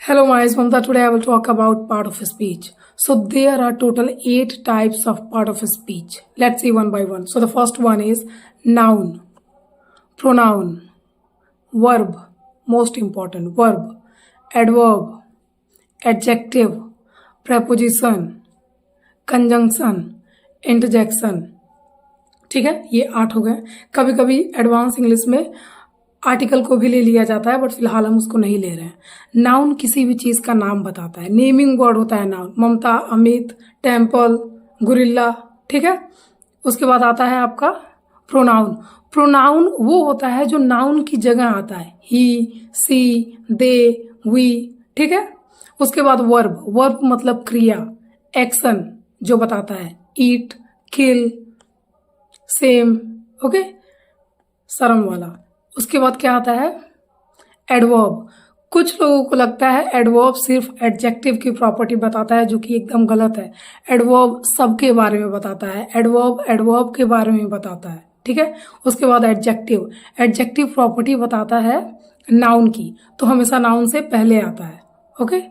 Hello, my name is Mamta. Today I will talk about part of speech. So there are total 8 types of part of speech. Let's see one by one. So the first one is noun, pronoun, verb, most important, verb, adverb, adjective, preposition, conjunction, interjection. ठीक है, ये 8 हो गए. कभी कभी advance English में article को भी ले लिया जाता है, बट फिलहाल हम उसको नहीं ले रहे हैं. नाउन किसी भी चीज का नाम बताता है. नेमिंग वर्ड होता है नाउन. ममता, अमित, टेम्पल, गुरिल्ला. ठीक है. उसके बाद आता है आपका प्रोनाउन. प्रोनाउन वो होता है जो नाउन की जगह आता है. ही, सी, दे, वी. ठीक है. उसके बाद वर्ब. वर्ब मतलब क्रिया, एक्शन जो बताता है. ईट, किल, सेम. ओके, शर्म वाला. उसके बाद क्या आता है एडवर्ब. कुछ लोगों को लगता है एडवर्ब सिर्फ एडजेक्टिव की प्रॉपर्टी बताता है, जो कि एकदम गलत है. एडवर्ब सबके बारे में बताता है. एडवर्ब एडवर्ब के बारे में बताता है. ठीक है. उसके बाद एडजेक्टिव. एडजेक्टिव प्रॉपर्टी बताता है नाउन की, तो हमेशा नाउन से पहले आता है. ओके.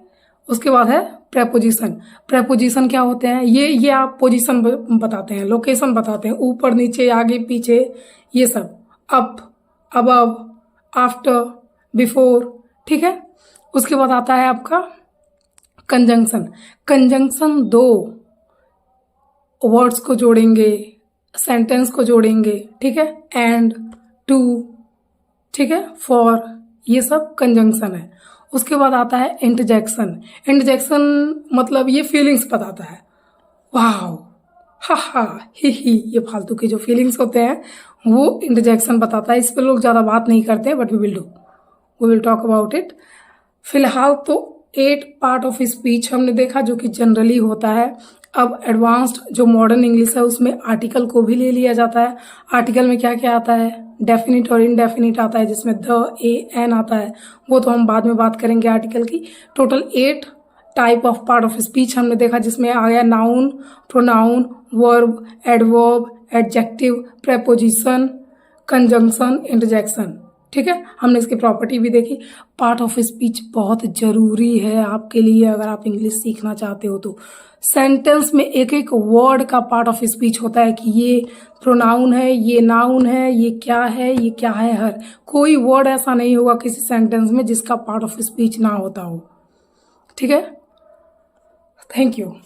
उसके बाद है प्रेपोजिशन. प्रेपोजिशन क्या होते हैं? ये आप पोजीशन बताते हैं, लोकेशन बताते हैं, ऊपर नीचे आगे पीछे, ये सब. Up, above, after, before. ठीक है. उसके बाद आता है आपका कंजंक्शन. कंजंक्शन दो वर्ड्स को जोड़ेंगे, सेंटेंस को जोड़ेंगे. ठीक है. एंड, टू, ठीक है, फॉर, ये सब कंजंक्शन है. उसके बाद आता है इंटरजेक्शन. इंटरजेक्शन मतलब ये फीलिंग्स बताता है. वाह, हा हा, ही, ये फालतू के जो फीलिंग्स होते हैं वो इंटरजेक्शन बताता है. इस पर लोग ज्यादा बात नहीं करते, but we will talk about it. फिलहाल तो 8 पार्ट ऑफ स्पीच हमने देखा, जो कि जनरली होता है. अब एडवांस्ड जो मॉडर्न इंग्लिश है उसमें आर्टिकल को भी ले लिया जाता है. आर्टिकल में क्या क्या आता है? डेफिनिट और इनडेफिनिट आता है, जिसमें द, ए, एन आता है. वो तो हम बाद में बात करेंगे आर्टिकल की. Total 8 type of part of speech हमने देखा, जिसमें आ गया noun, pronoun, verb, adverb, adjective, preposition, conjunction, interjection. ठीक है. हमने इसकी प्रॉपर्टी भी देखी. पार्ट ऑफ स्पीच बहुत जरूरी है आपके लिए अगर आप इंग्लिश सीखना चाहते हो तो. सेंटेंस में एक एक वर्ड का पार्ट ऑफ स्पीच होता है कि ये प्रोनाउन है, ये नाउन है, ये क्या है, ये क्या है. हर कोई वर्ड ऐसा नहीं होगा किसी सेंटेंस में जिसका पार्ट ऑफ स्पीच ना होता हो. ठीक है. Thank you.